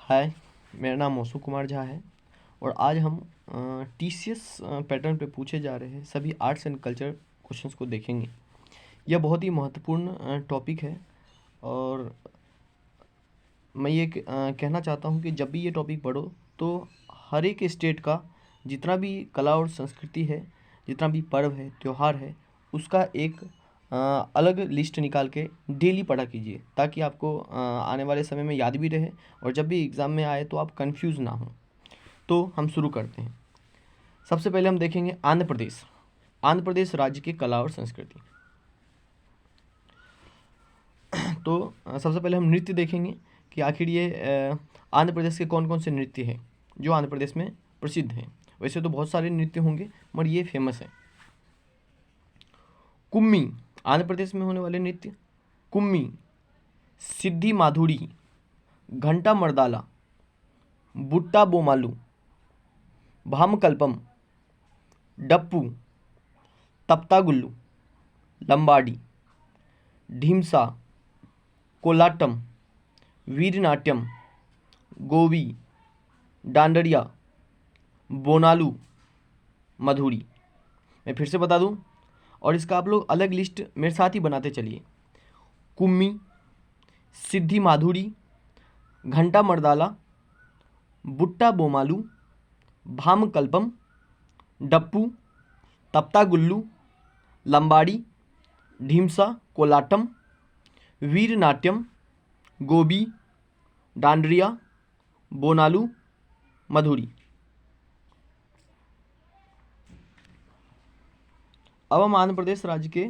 हाय, मेरा नाम मौसू कुमार झा है और आज हम टीसीएस पैटर्न पे पूछे जा रहे हैं सभी आर्ट्स एंड कल्चर क्वेश्चंस को देखेंगे। यह बहुत ही महत्वपूर्ण टॉपिक है और मैं ये कहना चाहता हूँ कि जब भी ये टॉपिक पढ़ो तो हर एक स्टेट का जितना भी कला और संस्कृति है, जितना भी पर्व है, त्यौहार है, उसका एक अलग लिस्ट निकाल के डेली पढ़ा कीजिए ताकि आपको आने वाले समय में याद भी रहे और जब भी एग्ज़ाम में आए तो आप कंफ्यूज ना हो। तो हम शुरू करते हैं। सबसे पहले हम देखेंगे आंध्र प्रदेश। आंध्र प्रदेश राज्य की कला और संस्कृति। तो सबसे पहले हम नृत्य देखेंगे कि आखिर ये आंध्र प्रदेश के कौन कौन से नृत्य हैं जो आंध्र प्रदेश में प्रसिद्ध हैं। वैसे तो बहुत सारे नृत्य होंगे मगर ये फेमस है। कुम्मी, आंध्र प्रदेश में होने वाले नृत्य कुम्मी, सिद्धि माधुरी, घंटा मर्दाला, बुट्टा बोमालू, भामकल्पम, डप्पू, तप्ता गुल्लू, लंबाडी, ढीमसा, कोलाटम, वीरनाट्यम, गोवी, डांडरिया, बोनालू, मधुरी। मैं फिर से बता दूं और इसका आप लोग अलग लिस्ट मेरे साथ ही बनाते चलिए। कुम्मी, सिद्धि माधुरी, घंटा मर्दाला, बुट्टा बोमालू, भामकल्पम, डप्पू, तप्ता गुल्लू, लंबाड़ी, ढीमसा, कोलाटम, वीरनाट्यम, गोबी, डांडरिया, बोनालू, मधुरी। अब हम आंध्र प्रदेश राज्य के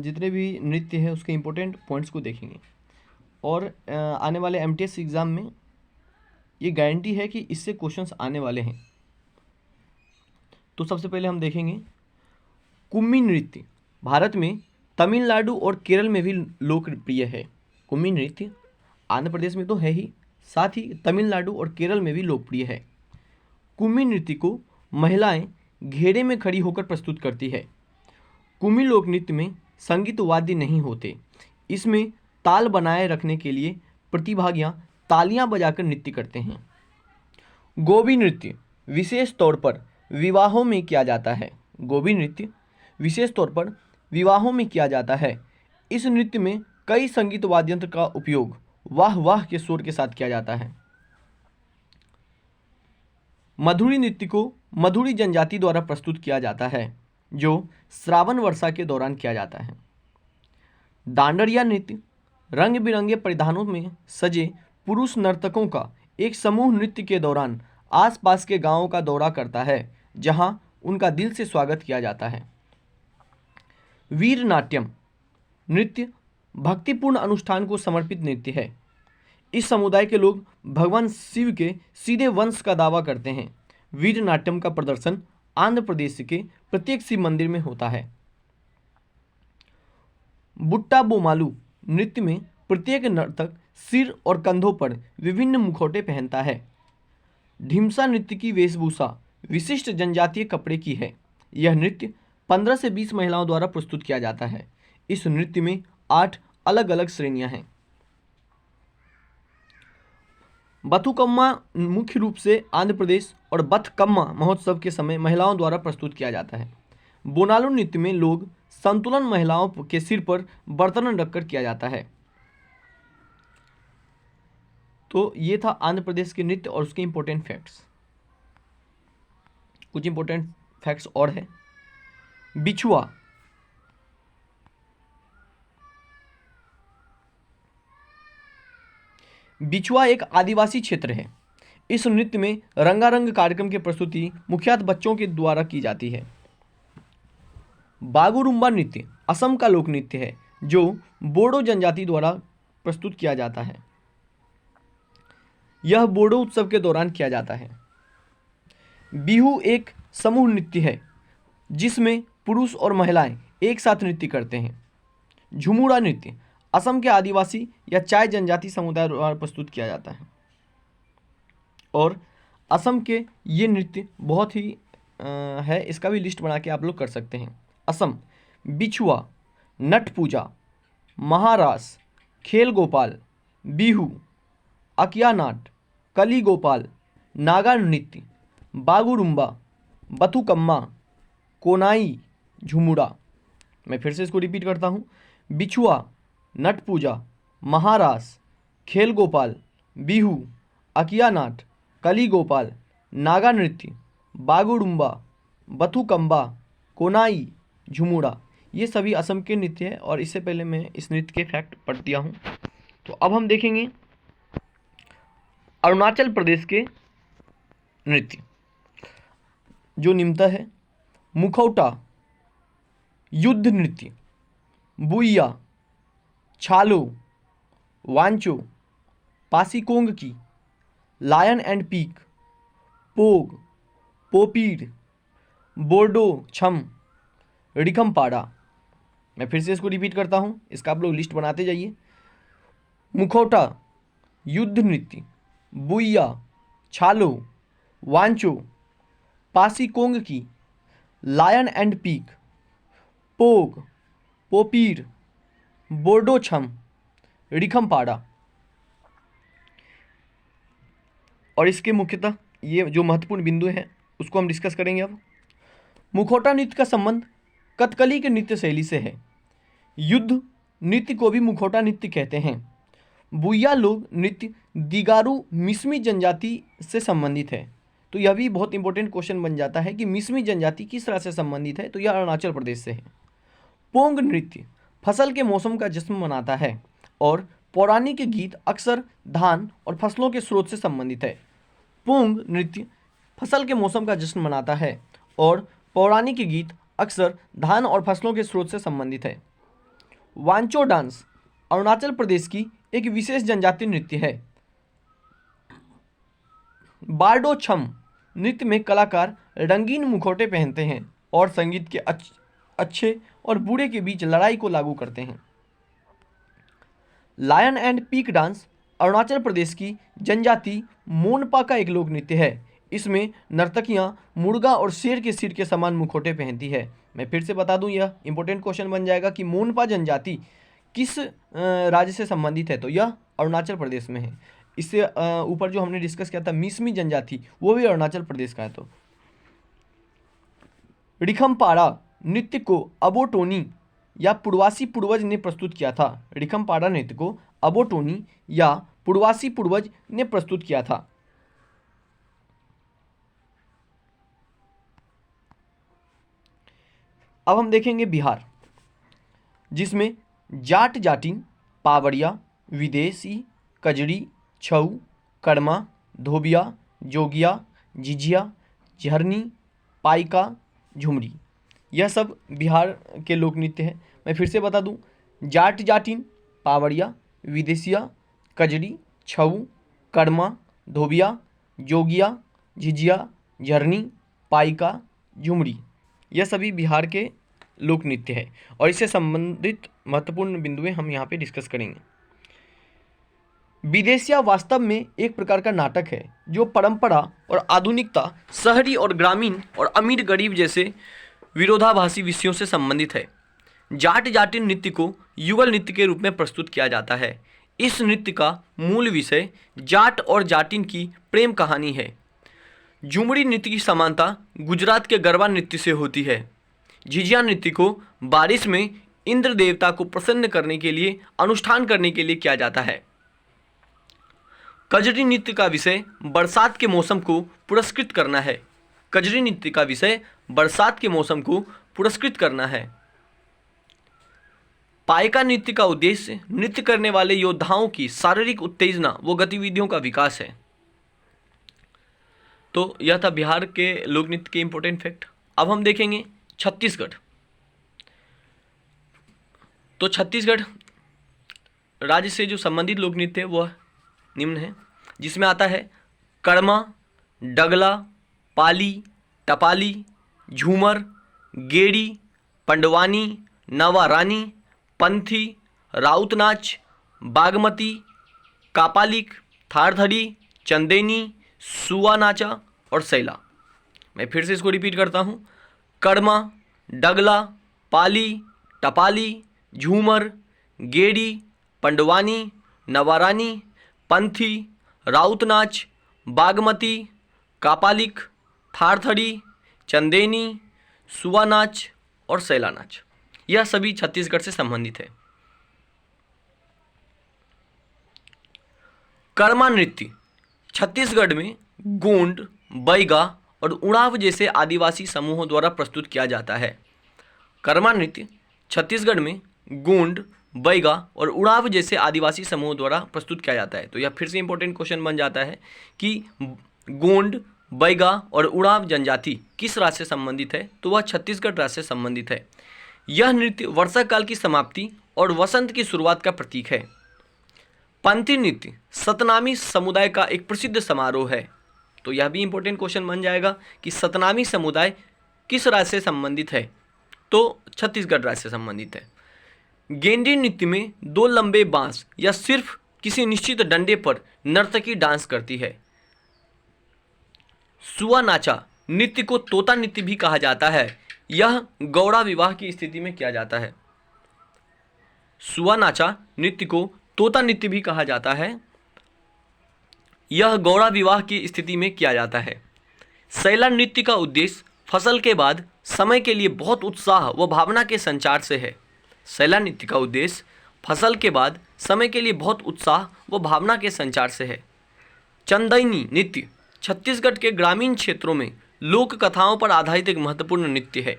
जितने भी नृत्य हैं उसके इम्पोर्टेंट पॉइंट्स को देखेंगे और आने वाले एमटीएस एग्ज़ाम में ये गारंटी है कि इससे क्वेश्चंस आने वाले हैं। तो सबसे पहले हम देखेंगे कुम्मी नृत्य। भारत में तमिलनाडु और केरल में भी लोकप्रिय है। कुम्मी नृत्य आंध्र प्रदेश में तो है ही, साथ ही तमिलनाडु और केरल में भी लोकप्रिय है। कुम्मी नृत्य को महिलाएं घेरे में खड़ी होकर प्रस्तुत करती है। कुम्मी लोक नृत्य में संगीत वाद्य नहीं होते। इसमें ताल बनाए रखने के लिए प्रतिभागियां तालियां बजाकर नृत्य करते हैं। गोबी नृत्य विशेष तौर पर विवाहों में किया जाता है। गोबी नृत्य विशेष तौर पर विवाहों में किया जाता है। इस नृत्य में कई संगीत वाद्य यंत्र का उपयोग वाह वाह के शोर के साथ किया जाता है। मधुरी नृत्य को मधुरी जनजाति द्वारा प्रस्तुत किया जाता है जो श्रावण वर्षा के दौरान किया जाता है। डांडरिया नृत्य रंग बिरंगे परिधानों में सजे पुरुष नर्तकों का एक समूह नृत्य के दौरान आसपास के गांवों का दौरा करता है जहां उनका दिल से स्वागत किया जाता है। वीरनाट्यम नृत्य भक्तिपूर्ण अनुष्ठान को समर्पित नृत्य है। इस समुदाय के लोग भगवान शिव के सीधे वंश का दावा करते हैं। वीरनाट्यम का प्रदर्शन आंध्र प्रदेश के प्रत्येक शिव मंदिर में होता है। बुट्टा बोमालू नृत्य में प्रत्येक नर्तक सिर और कंधों पर विभिन्न मुखौटे पहनता है। ढीमसा नृत्य की वेशभूषा विशिष्ट जनजातीय कपड़े की है। यह नृत्य 15 से 20 महिलाओं द्वारा प्रस्तुत किया जाता है। इस नृत्य में 8 अलग अलग श्रेणियां हैं। बथुकम्मा मुख्य रूप से आंध्र प्रदेश और बथकम्मा महोत्सव के समय महिलाओं द्वारा प्रस्तुत किया जाता है। बोनालू नृत्य में लोग संतुलन महिलाओं के सिर पर बर्तन रखकर किया जाता है। तो ये था आंध्र प्रदेश के नृत्य और उसके इंपॉर्टेंट फैक्ट्स। कुछ इंपॉर्टेंट फैक्ट्स और है। बिछुआ बिछुआ एक आदिवासी क्षेत्र है। इस नृत्य में रंगारंग कार्यक्रम की प्रस्तुति मुख्यतः बच्चों के द्वारा की जाती है। बागुरुम्बा नृत्य असम का लोक नृत्य है जो बोडो जनजाति द्वारा प्रस्तुत किया जाता है। यह बोडो उत्सव के दौरान किया जाता है। बिहू एक समूह नृत्य है जिसमें पुरुष और महिलाएं एक साथ नृत्य करते हैं। झुमुरा नृत्य असम के आदिवासी या चाय जनजाति समुदाय द्वारा प्रस्तुत किया जाता है और असम के ये नृत्य बहुत ही है, इसका भी लिस्ट बना के आप लोग कर सकते हैं। असम बिछुआ, नट पूजा, महारास, खेल गोपाल, बिहू, अकियानाट, कली गोपाल, नागा नृत्य, बागुरुम्बा, बथुकम्मा, कोनाई, झुमुरा। मैं फिर से इसको रिपीट करता हूँ। बिछुआ, नट पूजा, महारास, खेल गोपाल, बिहू, अकिया नाट, कली गोपाल, नागा नृत्य, बागुरुम्बा, बथुकम्बा, कोनाई, झुमुरा, ये सभी असम के नृत्य है और इससे पहले मैं इस नृत्य के फैक्ट पढ़ दिया हूँ। तो अब हम देखेंगे अरुणाचल प्रदेश के नृत्य जो निम्नतः है। मुखौटा, युद्ध नृत्य, बुइया, छालो, वांचो, पासीकोंग की, लायन एंड पीक, पोग, पोपीर, बोर्डो छम, रिखमपाड़ा। मैं फिर से इसको रिपीट करता हूँ, इसका आप लोग लिस्ट बनाते जाइए। मुखौटा, युद्ध नृत्य, बुइया, छालो, वांचो, पासीकोंग की, लायन एंड पीक, पोग, पोपीर, बोर्डो छम, रिखमपाड़ा। और इसके मुख्यतः ये जो महत्वपूर्ण बिंदु हैं उसको हम डिस्कस करेंगे अब। मुखौटा नृत्य का संबंध कथकली के नृत्य शैली से है। युद्ध नृत्य को भी मुखौटा नृत्य कहते हैं। बुइया लोग नृत्य दिगारू मिसमी जनजाति से संबंधित है। तो यह भी बहुत इंपॉर्टेंट क्वेश्चन बन जाता है कि मिसमी जनजाति किस तरह से संबंधित है, तो यह अरुणाचल प्रदेश से है। पोंग नृत्य फसल के मौसम का जश्न मनाता है और पौराणिक गीत अक्सर धान और फसलों के स्रोत से संबंधित है। पोंग नृत्य फसल के मौसम का जश्न मनाता है और पौराणिक गीत अक्सर धान और फसलों के स्रोत से संबंधित है। वांचो डांस अरुणाचल प्रदेश की एक विशेष जनजातीय नृत्य है। बार्डो छम नृत्य में कलाकार रंगीन मुखौटे पहनते हैं और संगीत के अच्छे और बुरे के बीच लड़ाई को लागू करते हैं। Lion and peak dance Arunachal Pradesh की जनजाति मोनपा का एक लोक नृत्य है। इसमें नर्तकियां मुर्गा और शेर के सिर के समान मुखौटे पहनती है। मैं फिर से बता दूं, यह इंपॉर्टेंट क्वेश्चन बन जाएगा कि मोनपा जनजाति किस राज्य से संबंधित है, तो यह अरुणाचल प्रदेश में है। इससे ऊपर जो हमने डिस्कस किया था मिसमी जनजाति, वो भी अरुणाचल प्रदेश का है। तो रिखमपाड़ा नृत्य को अबोटोनी या पुरवासी पूर्वज ने प्रस्तुत किया था। रिखमपाड़ा नृत्य को अबोटोनी या पुरवासी पूर्वज ने प्रस्तुत किया था। अब हम देखेंगे बिहार, जिसमें जाट जाटिन, पावड़िया, विदेशी, कजरी, छऊ, कर्मा, धोबिया, जोगिया, झिझिया, झरनी, पाइका, झुमरी, यह सब बिहार के लोक नृत्य है। मैं फिर से बता दूं, जाट जाटिन, पावड़िया, विदेशिया, कजरी, छऊ, कर्मा, धोबिया, जोगिया, झिझिया, झरनी, पाइका, झुमरी, यह सभी बिहार के लोक नृत्य है और इससे संबंधित महत्वपूर्ण बिंदुएं हम यहाँ पे डिस्कस करेंगे। विदेशिया वास्तव में एक प्रकार का नाटक है जो परंपरा और आधुनिकता, शहरी और ग्रामीण और अमीर गरीब जैसे विरोधाभासी विषयों से संबंधित है। जाट जाटिन नृत्य को युगल नृत्य के रूप में प्रस्तुत किया जाता है। इस नृत्य का मूल विषय जाट और जाटिन की प्रेम कहानी है। झुमरी नृत्य की समानता गुजरात के गरबा नृत्य से होती है। झिझिया नृत्य को बारिश में इंद्र देवता को प्रसन्न करने के लिए, अनुष्ठान करने के लिए किया जाता है। कजरी नृत्य का विषय बरसात के मौसम को पुरस्कृत करना है। कजरी नृत्य का विषय बरसात के मौसम को पुरस्कृत करना है। पाइका नृत्य का उद्देश्य नृत्य करने वाले योद्धाओं की शारीरिक उत्तेजना व गतिविधियों का विकास है। तो यह था बिहार के लोक नृत्य के इंपॉर्टेंट फैक्ट। अब हम देखेंगे छत्तीसगढ़। तो छत्तीसगढ़ राज्य से जो संबंधित लोक नृत्य है वह निम्न है, जिसमें आता है कर्मा, डगला, पाली, टपाली, झूमर, गेड़ी, पंडवानी, नवारानी, पंथी, राउत नाच, बागमती, कापालिक, थारधरी, चंदेनी, सुआ नाचा और सैला। मैं फिर से इसको रिपीट करता हूँ। कर्मा, डगला, पाली, टपाली, झूमर, गेड़ी, पंडवानी, नवारानी, पंथी, राउत नाच बागमती, कापालिक, थारथड़ी, चंदेनी, सुआ नाच और सैला नाच। यह सभी छत्तीसगढ़ से संबंधित है। कर्मा नृत्य छत्तीसगढ़ में गोंड, बैगा और उड़ाव जैसे आदिवासी समूहों द्वारा प्रस्तुत किया जाता है। कर्मा नृत्य छत्तीसगढ़ में गोंड, बैगा और उड़ाव जैसे आदिवासी समूहों द्वारा प्रस्तुत किया जाता है। तो यह फिर से इंपॉर्टेंट क्वेश्चन बन जाता है कि गोंड, बैगा और उड़ाव जनजाति किस राज्य से संबंधित है, तो वह छत्तीसगढ़ राज्य से संबंधित है। यह नृत्य वर्षा काल की समाप्ति और वसंत की शुरुआत का प्रतीक है। पंथी नृत्य सतनामी समुदाय का एक प्रसिद्ध समारोह है। तो यह भी इंपॉर्टेंट क्वेश्चन बन जाएगा कि सतनामी समुदाय किस राज्य से संबंधित है, तो छत्तीसगढ़ राज्य से संबंधित है। गेंडी नृत्य में दो लंबे बांस या सिर्फ किसी निश्चित डंडे पर नर्तकी डांस करती है। सुआ नाचा नृत्य को तोता नृत्य भी कहा जाता है। यह गौड़ा विवाह की स्थिति में किया जाता है। सुआ नाचा नृत्य को तोता नृत्य भी कहा जाता है। यह गौड़ा विवाह की स्थिति में किया जाता है। सैला नृत्य का उद्देश्य फसल के बाद समय के लिए बहुत उत्साह व भावना के संचार से है। सैला नृत्य का उद्देश्य फसल के बाद समय के लिए बहुत उत्साह व भावना के संचार से है। चंदैनी नृत्य छत्तीसगढ़ के ग्रामीण क्षेत्रों में लोक कथाओं पर आधारित एक महत्वपूर्ण नृत्य है।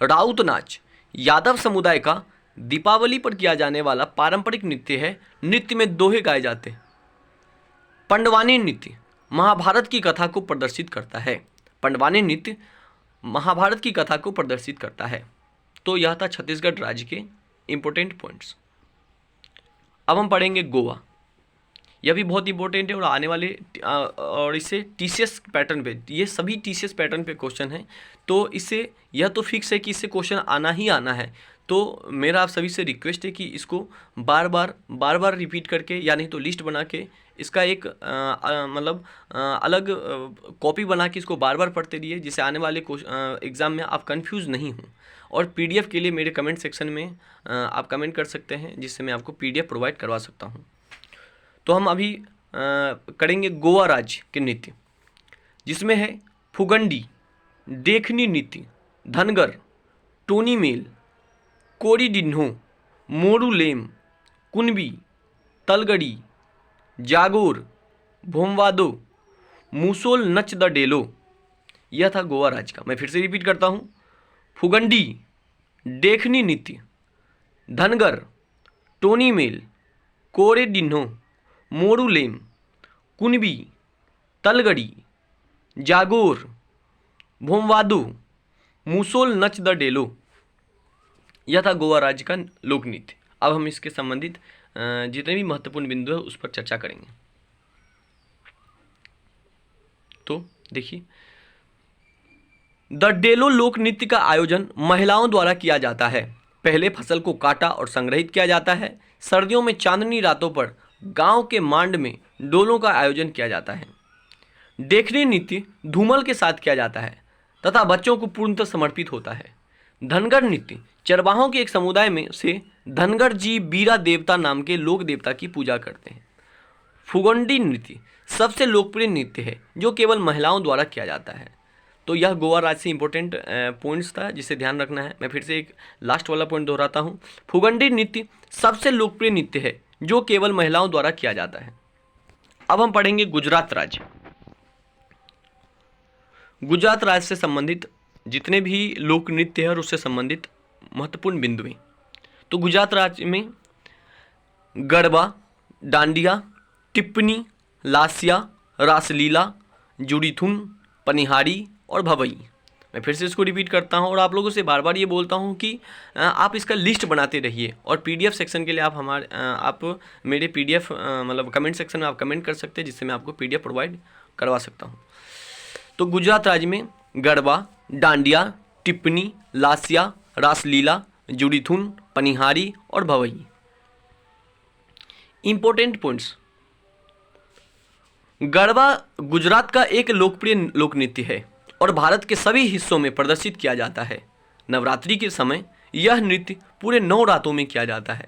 राउत नाच यादव समुदाय का दीपावली पर किया जाने वाला पारंपरिक नृत्य है। नृत्य में दोहे गाए जाते हैं। पंडवानी नृत्य महाभारत की कथा को प्रदर्शित करता है। पंडवानी नृत्य महाभारत की कथा को प्रदर्शित करता है। तो यह था छत्तीसगढ़ राज्य के इंपॉर्टेंट पॉइंट्स। अब हम पढ़ेंगे गोवा। यह भी बहुत इंपॉर्टेंट है और आने वाले और इससे टीसीएस पैटर्न पे, ये सभी टीसीएस पैटर्न पे क्वेश्चन है। तो इससे यह तो फिक्स है कि इससे क्वेश्चन आना ही आना है। तो मेरा आप सभी से रिक्वेस्ट है कि इसको बार बार रिपीट करके या नहीं तो लिस्ट बना के इसका एक मतलब अलग कॉपी बना के इसको बार बार पढ़ते रहिए, जिससे आने वाले एग्ज़ाम में आप कंफ्यूज नहीं हों। और पीडीएफ के लिए मेरे कमेंट सेक्शन में आप कमेंट कर सकते हैं, जिससे मैं आपको पीडीएफ प्रोवाइड करवा सकता हूं। तो हम अभी करेंगे गोवा राज्य के नृत्य, जिसमें है फुगंडी, देखनी नृत्य, धनगर, टोनी मेल, कोरी डिन्हो, मोरूलेम, कुनबी, तलगड़ी, जागोर, भोमवादो, मूसोल नच द डेलो। यह था गोवा राज्य का। मैं फिर से रिपीट करता हूँ। फुगंडी, देखनी नृत्य, धनगर, टोनी मेल, कोरे डिन्हो, मोरूलेम, कुनबी, तलगड़ी, जागोर, भोमवादो, मूसोल नच द डेलो। यह था गोवा राज्य का लोक नृत्य। अब हम इसके संबंधित जितने भी महत्वपूर्ण बिंदु है उस पर चर्चा करेंगे। तो देखिए, द डेलो लोक नृत्य का आयोजन महिलाओं द्वारा किया जाता है। पहले फसल को काटा और संग्रहित किया जाता है। सर्दियों में चांदनी रातों पर गांव के मांड में डोलों का आयोजन किया जाता है। देखनी नृत्य धूमल के साथ किया जाता है तथा बच्चों को पूर्णतः समर्पित होता है। धनगर नृत्य चरवाहों के एक समुदाय में से धनगर जी बीरा देवता नाम के लोक देवता की पूजा करते हैं। फुगंडी नृत्य सबसे लोकप्रिय नृत्य है जो केवल महिलाओं द्वारा किया जाता है। तो यह गोवा राज्य से इंपॉर्टेंट पॉइंट्स था जिसे ध्यान रखना है। मैं फिर से एक लास्ट वाला पॉइंट दोहराता हूँ। फुगंडी नृत्य सबसे लोकप्रिय नृत्य है जो केवल महिलाओं द्वारा किया जाता है। अब हम पढ़ेंगे गुजरात राज्य। गुजरात राज्य से संबंधित जितने भी लोक नृत्य है और उससे संबंधित महत्वपूर्ण बिंदु हैं। तो गुजरात राज्य में गरबा, डांडिया, टिप्पणी, लासिया, रासलीला, जुड़ीथुन, पनिहारी और भवई। मैं फिर से इसको रिपीट करता हूं और आप लोगों से बार बार ये बोलता हूं कि आप इसका लिस्ट बनाते रहिए। और पीडीएफ सेक्शन के लिए आप मेरे पीडीएफ मतलब कमेंट सेक्शन में आप कमेंट कर सकते हैं, जिससे मैं आपको पीडीएफ प्रोवाइड करवा सकता हूं। तो गुजरात राज्य में गरबा, डांडिया, टिप्पणी, लासिया, रासलीला, जुड़ीथुन, पनिहारी और भवई। Important points. गरबा गुजरात का एक लोकप्रिय लोक नृत्य है और भारत के सभी हिस्सों में प्रदर्शित किया जाता है। नवरात्रि के समय यह नृत्य पूरे 9 रातों में किया जाता है।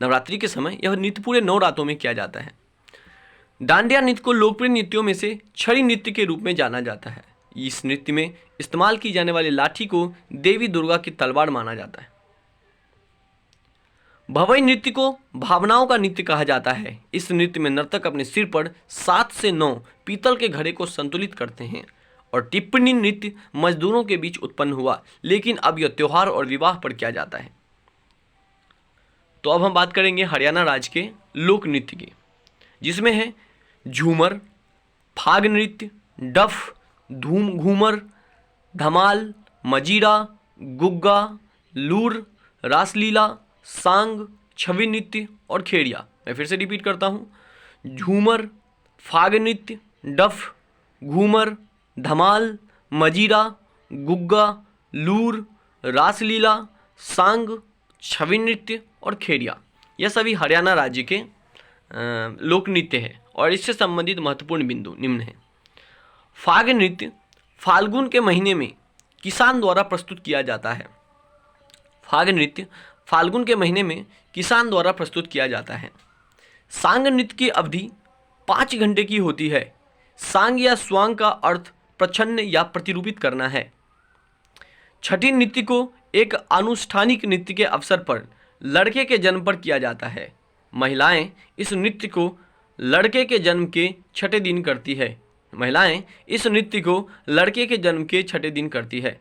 नवरात्रि के समय यह नृत्य पूरे 9 रातों में किया जाता है। डांडिया नृत्य को लोकप्रिय नृत्यों में से छड़ी नृत्य के रूप में जाना जाता है। इस नृत्य में इस्तेमाल की जाने वाली लाठी को देवी दुर्गा की तलवार माना जाता है। भवई नृत्य को भावनाओं का नृत्य कहा जाता है। इस नृत्य में नर्तक अपने सिर पर 7 से 9 पीतल के घड़े को संतुलित करते हैं। और टिप्पणी नृत्य मजदूरों के बीच उत्पन्न हुआ, लेकिन अब यह त्योहार और विवाह पर किया जाता है। तो अब हम बात करेंगे हरियाणा राज्य के लोक नृत्य की, जिसमें है झूमर, फाग नृत्य, डफ, धूम घूमर, धमाल, मजीरा, गुग्गा, लूर, रासलीला, सांग, छवि नृत्य और खेड़िया। मैं फिर से रिपीट करता हूँ, झूमर, फाग नृत्य, डफ, घूमर, धमाल, मजीरा, गुग्गा, लूर, रासलीला, सांग, छवि नृत्य और खेड़िया। यह सभी हरियाणा राज्य के लोक नृत्य है और इससे संबंधित महत्वपूर्ण बिंदु निम्न है। फाग नृत्य फाल्गुन के महीने में किसान द्वारा प्रस्तुत किया जाता है। फाग नृत्य फाल्गुन के महीने में किसान द्वारा प्रस्तुत किया जाता है। सांग नृत्य की अवधि 5 घंटे की होती है। सांग या स्वांग का अर्थ प्रच्छन्न या प्रतिरूपित करना है। छठी नृत्य को एक आनुष्ठानिक नृत्य के अवसर पर लड़के के जन्म पर किया जाता है। महिलाएं इस नृत्य को लड़के के जन्म के छठे दिन करती है। महिलाएं इस नृत्य को लड़के के जन्म के छठे दिन करती है।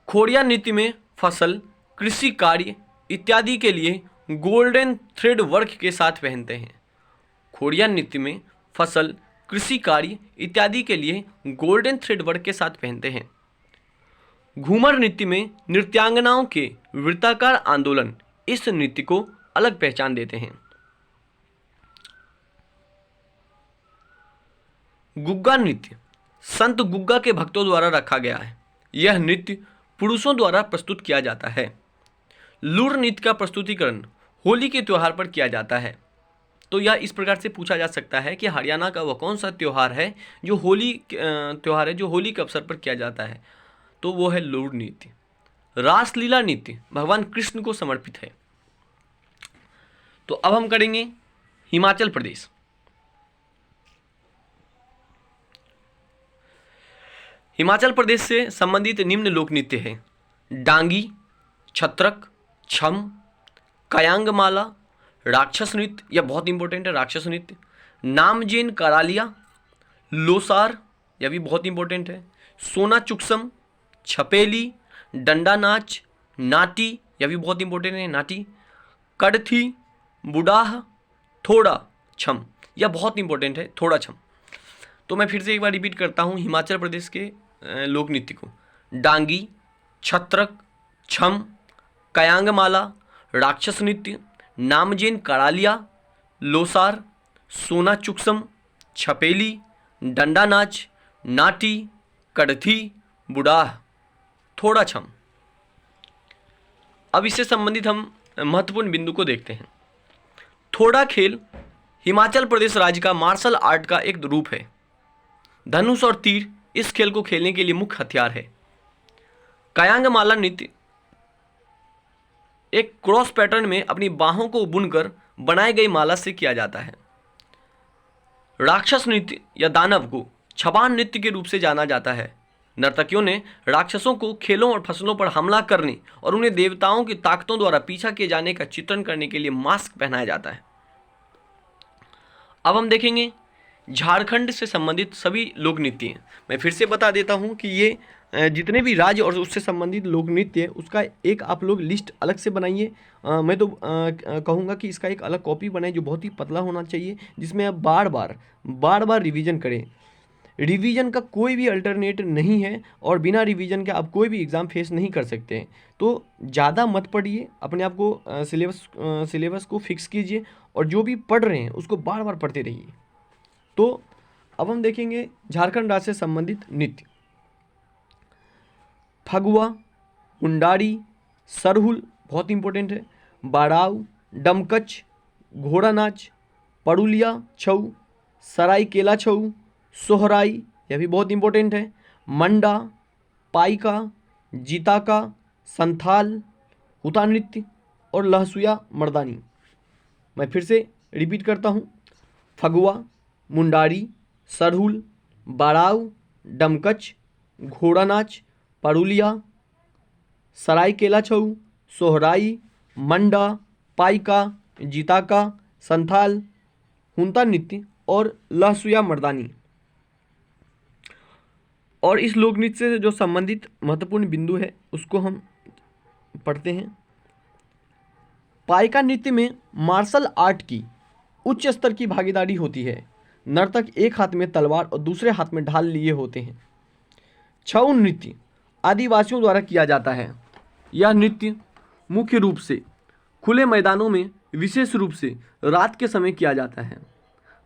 खोड़िया नृत्य में फसल, कृषि कार्य इत्यादि के लिए गोल्डन थ्रेड वर्क के साथ पहनते हैं। खोड़िया नृत्य में फसल, कृषि कार्य इत्यादि के लिए गोल्डन थ्रेड वर्क के साथ पहनते हैं। घूमर नृत्य में नृत्यांगनाओं के वृत्ताकार आंदोलन इस नृत्य को अलग पहचान देते हैं। गुग्गा नृत्य संत गुग्गा के भक्तों द्वारा रखा गया है। यह नृत्य पुरुषों द्वारा प्रस्तुत किया जाता है। लूर नृत्य का प्रस्तुतिकरण होली के त्यौहार पर किया जाता है। तो यह इस प्रकार से पूछा जा सकता है कि हरियाणा का वह कौन सा त्यौहार है जो होली त्यौहार है जो होली के अवसर पर किया जाता है, तो वो है लूर नृत्य। रासलीला नृत्य भगवान कृष्ण को समर्पित है। तो अब हम करेंगे हिमाचल प्रदेश। हिमाचल प्रदेश से संबंधित निम्न लोक नृत्य है। डांगी, छत्रक, छम, कयांगमाला, राक्षस नृत्य, यह बहुत इंपॉर्टेंट है, राक्षस नृत्य, नामजेन करालिया, लोसार, यह भी बहुत इंपॉर्टेंट है, सोना चुक्सम, छपेली, डंडा नाच, नाटी, यह भी बहुत इंपॉर्टेंट है, नाटी, कड़थी, बुडाह, थोड़ा छम, यह बहुत इंपॉर्टेंट है, थोड़ा छम। तो मैं फिर से एक बार रिपीट करता हूँ हिमाचल प्रदेश के लोक नृत्य को। डांगी, छत्रक, छम, कयांगमाला, राक्षस नृत्य, नामजेन करालिया, लोसार, सोना चुक्सम, छपेली, डंडा नाच, नाटी, कड़थी, बुडाह, थोड़ा छम। अब इससे संबंधित हम महत्वपूर्ण बिंदु को देखते हैं। थोड़ा खेल हिमाचल प्रदेश राज्य का मार्शल आर्ट का एक रूप है। धनुष और तीर इस खेल को खेलने के लिए मुख्य हथियार है। कयांगमाला नृत्य एक क्रॉस पैटर्न में अपनी बाहों को बुनकर बनाई गई माला से किया जाता है। राक्षस नृत्य या दानव को छबान नृत्य के रूप से जाना जाता है। नर्तकियों ने राक्षसों को खेलों और फसलों पर हमला करने और उन्हें देवताओं की ताकतों द्वारा पीछा किए जाने का चित्रण करने के लिए मास्क पहनाया जाता है। अब हम देखेंगे झारखंड से संबंधित सभी लोक नृत्य हैं। मैं फिर से बता देता हूं कि ये जितने भी राज्य और उससे संबंधित लोक नृत्य है उसका एक आप लोग लिस्ट अलग से बनाइए। मैं तो कहूँगा कि इसका एक अलग कॉपी बनाए जो बहुत ही पतला होना चाहिए, जिसमें आप बार बार रिवीजन करें। रिवीजन का कोई भी अल्टरनेट नहीं है और बिना रिवीजन के आप कोई भी एग्ज़ाम फेस नहीं कर सकते हैं। तो ज़्यादा मत पढ़िए, अपने आप को सिलेबस को फिक्स कीजिए और जो भी पढ़ रहे हैं उसको बार बार पढ़ते रहिए। तो अब हम देखेंगे झारखंड राज्य से संबंधित नृत्य। फगुआ, मुंडारी, सरहुल बहुत इंपॉर्टेंट है, बाराव, डमकच, घोड़ा नाच, पड़ुलिया छऊ, सरायकेला छऊ, सोहराई, यह भी बहुत इंपॉर्टेंट है, मंडा, पाइका, जीताका, संथाल, हुता नृत्य और लहसुया मर्दानी। मैं फिर से रिपीट करता हूँ। फगुआ, मुंडारी, सरहुल, बाराव, डमकच, घोड़ा नाच, परुलिया, सरायकेला छऊ, सोहराई, मंडा, पाइका, जिताका, संथाल, हुंता नृत्य और लहसुया मर्दानी। और इस लोक नृत्य से जो संबंधित महत्वपूर्ण बिंदु है उसको हम पढ़ते हैं। पाइका नृत्य में मार्शल आर्ट की उच्च स्तर की भागीदारी होती है। नर्तक एक हाथ में तलवार और दूसरे हाथ में ढाल लिए होते हैं। छऊ नृत्य आदिवासियों द्वारा किया जाता है। यह नृत्य मुख्य रूप से खुले मैदानों में विशेष रूप से रात के समय किया जाता है।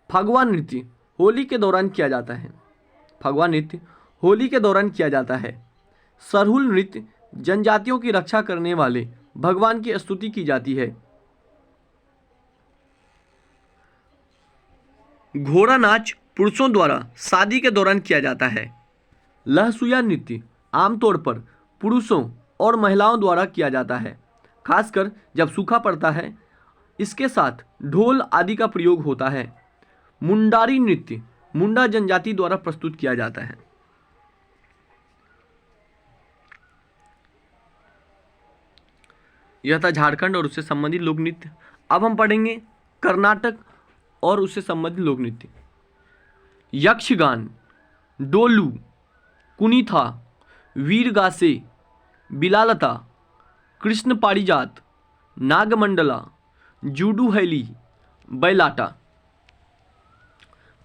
फगवा नृत्य होली के दौरान किया जाता है। फगवा नृत्य होली के दौरान किया जाता है। सरहुल नृत्य जनजातियों की रक्षा करने वाले भगवान की स्तुति की जाती है। घोड़ा नाच पुरुषों द्वारा शादी के दौरान किया जाता है। लहसुया नृत्य आमतौर पर पुरुषों और महिलाओं द्वारा किया जाता है, खासकर जब सूखा पड़ता है। इसके साथ ढोल आदि का प्रयोग होता है। मुंडारी नृत्य मुंडा जनजाति द्वारा प्रस्तुत किया जाता है। यह था झारखंड और उससे संबंधित लोक नृत्य। अब हम पढ़ेंगे कर्नाटक और उससे संबंधित लोक नृत्य। यक्षगान, डोलू, कुनीथा, वीरगासे, बिलालता, कृष्ण पारिजात, नागमंडला, जूडू हैली, बैलाटा।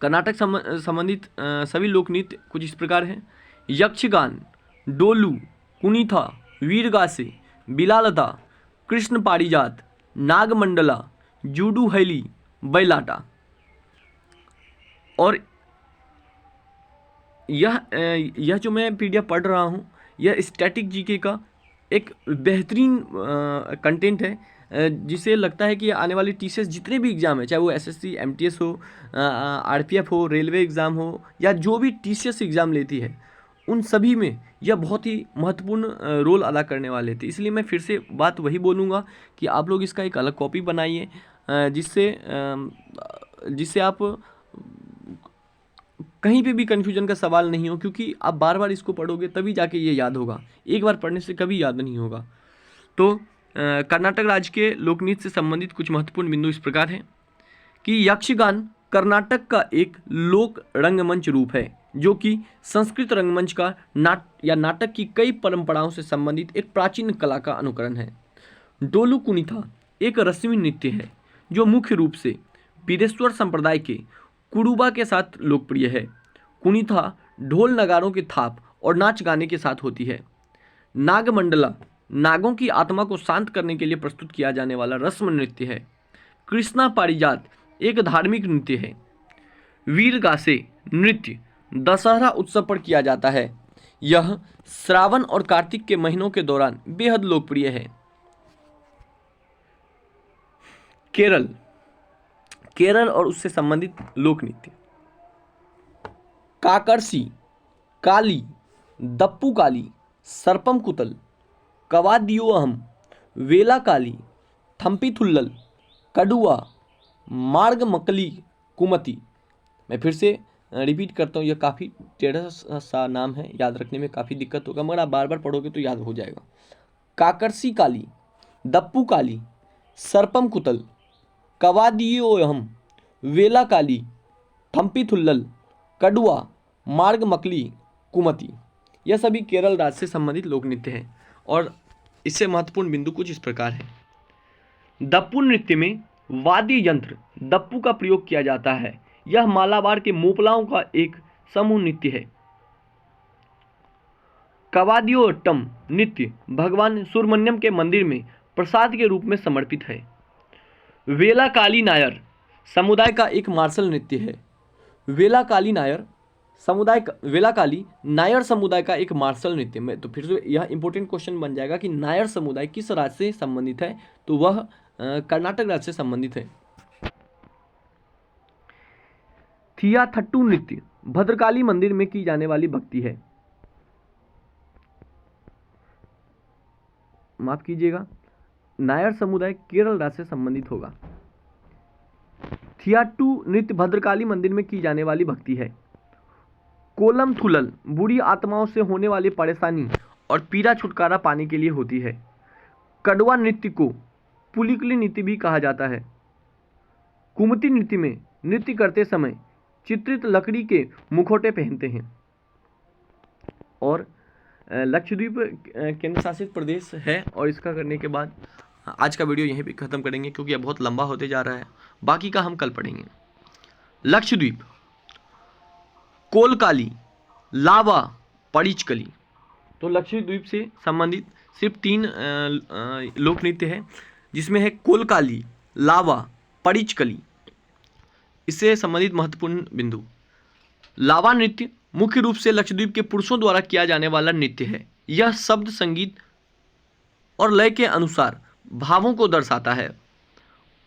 कर्नाटक संबंधित सभी लोक नृत्य कुछ इस प्रकार हैं। यक्षगान, डोलू, कुनीथा, वीरगासे, बिलालता, कृष्ण पारिजात, नागमंडला, जूडू हैली, बैलाटा। और यह जो मैं पीडीएफ पढ़ रहा हूँ यह स्टैटिक जीके का एक बेहतरीन कंटेंट है, जिसे लगता है कि आने वाले टीसीएस जितने भी एग्ज़ाम है, चाहे वो एसएससी, एमटीएस हो, आरपीएफ हो, रेलवे एग्ज़ाम हो, या जो भी टीसीएस एग्ज़ाम लेती है, उन सभी में यह बहुत ही महत्वपूर्ण रोल अदा करने वाले थे। इसलिए मैं फिर से बात वही बोलूँगा कि आप लोग इसका एक अलग कॉपी बनाइए, जिससे आप कहीं पे भी कन्फ्यूजन का सवाल नहीं हो, क्योंकि आप बार बार इसको पढ़ोगे तभी जाके ये याद होगा, एक बार पढ़ने से कभी याद नहीं होगा। तो कर्नाटक राज्य के लोकनृत्य से संबंधित कुछ महत्वपूर्ण बिंदु इस प्रकार हैं कि यक्षगान कर्नाटक का एक लोक रंगमंच रूप है, जो कि संस्कृत रंगमंच का नाटक की कई परंपराओं से संबंधित एक प्राचीन कला का अनुकरण है। डोलू कुनीथा एक रस्मी नृत्य है जो मुख्य रूप से बीरेश्वर संप्रदाय के कुरुबा के साथ लोकप्रिय है। कुनीथा ढोल नगारों की थाप और नाच गाने के साथ होती है। नागमंडला नागों की आत्मा को शांत करने के लिए प्रस्तुत किया जाने वाला रस्म नृत्य है। कृष्णा पारिजात एक धार्मिक नृत्य है। वीरगासे नृत्य दशहरा उत्सव पर किया जाता है। यह श्रावण और कार्तिक के महीनों के दौरान बेहद लोकप्रिय है। केरल और उससे संबंधित लोक नृत्य। काकरसी, काली, दप्पू काली, सर्पम कुतल, कवादियोअहम, वेला काली, थम्पी थुल्लल, कड़ुआ, मार्ग मकली, कुमती। मैं फिर से रिपीट करता हूँ, यह काफ़ी टेढ़ा सा नाम है, याद रखने में काफ़ी दिक्कत होगा, मगर आप बार बार पढ़ोगे तो याद हो जाएगा। काकरसी काली, दप्पू काली, सर्पम कुतल, कवादियोअहम, वेला काली, थम्पी थुल्लल, कड़ुआ, मार्ग मकली, कुमती। यह सभी केरल राज्य से संबंधित लोक नृत्य हैं और इससे महत्वपूर्ण बिंदु कुछ इस प्रकार है। दप्पू नृत्य में वाद्य यंत्र दप्पू का प्रयोग किया जाता है। यह मालाबार के मोपलाओं का एक समूह नृत्य है। कवादियोट्टम नृत्य भगवान सुब्रमण्यम के मंदिर में प्रसाद के रूप में समर्पित है। वेला काली नायर समुदाय का एक मार्शल नृत्य है। वेला काली नायर समुदाय का एक मार्शल नृत्य में, तो फिर से यह इंपॉर्टेंट क्वेश्चन बन जाएगा कि नायर समुदाय किस राज्य से संबंधित है, तो वह कर्नाटक राज्य से संबंधित है। थियाथट्टू नृत्य भद्रकाली मंदिर में की जाने वाली भक्ति है। माफ कीजिएगा, नायर समुदाय केरल राज्य से संबंधित होगा। थियाट्टू नृत्य भद्रकाली मंदिर में की जाने वाली भक्ति है। कोलम थुलल बुरी आत्माओं से होने वाली परेशानी और पीड़ा छुटकारा पाने के लिए होती है। कड़वा नृत्य को पुलिकली नृत्य भी कहा जाता है। कुमती नृत्य में नृत्य करते समय चित्रित लकड़ी के मुखौटे पहनते हैं। और लक्षद्वीप केंद्र शासित प्रदेश है। और इसका करने के बाद आज का वीडियो यहीं पे ख़त्म करेंगे, क्योंकि यह बहुत लंबा होते जा रहा है। बाकी का हम कल पढ़ेंगे। लक्षद्वीप, कोलकाली, लावा, पड़िचकली। तो लक्षद्वीप से संबंधित सिर्फ 3 लोक नृत्य है, जिसमें है कोलकाली, लावा, पड़िचकली। इससे संबंधित महत्वपूर्ण बिंदु। लावा नृत्य मुख्य रूप से लक्षद्वीप के पुरुषों द्वारा किया जाने वाला नृत्य है। यह शब्द, संगीत और लय के अनुसार भावों को दर्शाता है।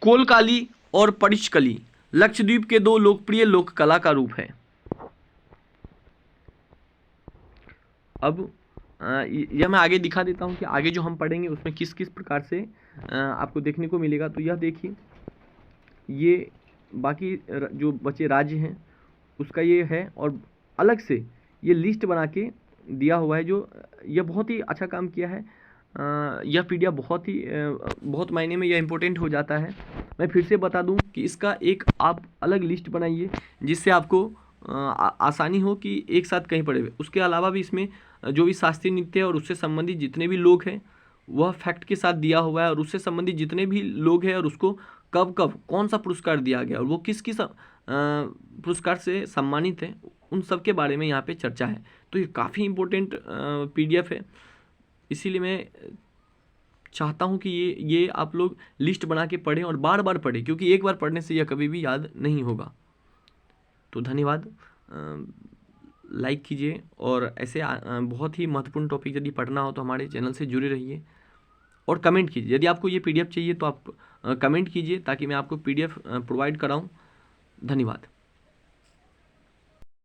कोलकाली और पड़िचकली लक्षद्वीप के 2 लोकप्रिय लोक कला का रूप है। अब यह मैं आगे दिखा देता हूं कि आगे जो हम पढ़ेंगे उसमें किस किस प्रकार से आपको देखने को मिलेगा। तो यह देखिए, ये बाकी जो बचे राज्य हैं उसका ये है, और अलग से ये लिस्ट बना के दिया हुआ है। जो यह बहुत ही अच्छा काम किया है। यह पीडीएफ बहुत मायने में यह इम्पोर्टेंट हो जाता है। मैं फिर से बता दूं कि इसका एक आप अलग लिस्ट बनाइए, जिससे आपको आसानी हो कि एक साथ कहीं पढ़े हुए। उसके अलावा भी इसमें जो भी शास्त्रीय नृत्य है और उससे संबंधित जितने भी लोग हैं वह फैक्ट के साथ दिया हुआ है, और उससे संबंधित जितने भी लोग हैं और उसको कब कब कौन सा पुरस्कार दिया गया और वो किस किस पुरस्कार से सम्मानित है, उन सब के बारे में यहाँ पे चर्चा है। तो ये काफ़ी इम्पोर्टेंट पीडीएफ है। इसीलिए मैं चाहता हूँ कि ये आप लोग लिस्ट बना के पढ़ें और बार बार पढ़ें, क्योंकि एक बार पढ़ने से यह कभी भी याद नहीं होगा। तो धन्यवाद। लाइक कीजिए, और ऐसे बहुत ही महत्वपूर्ण टॉपिक यदि पढ़ना हो तो हमारे चैनल से जुड़े रहिए, और कमेंट कीजिए। यदि आपको ये पीडीएफ चाहिए तो आप कमेंट कीजिए, ताकि मैं आपको पीडीएफ प्रोवाइड कराऊं। धन्यवाद।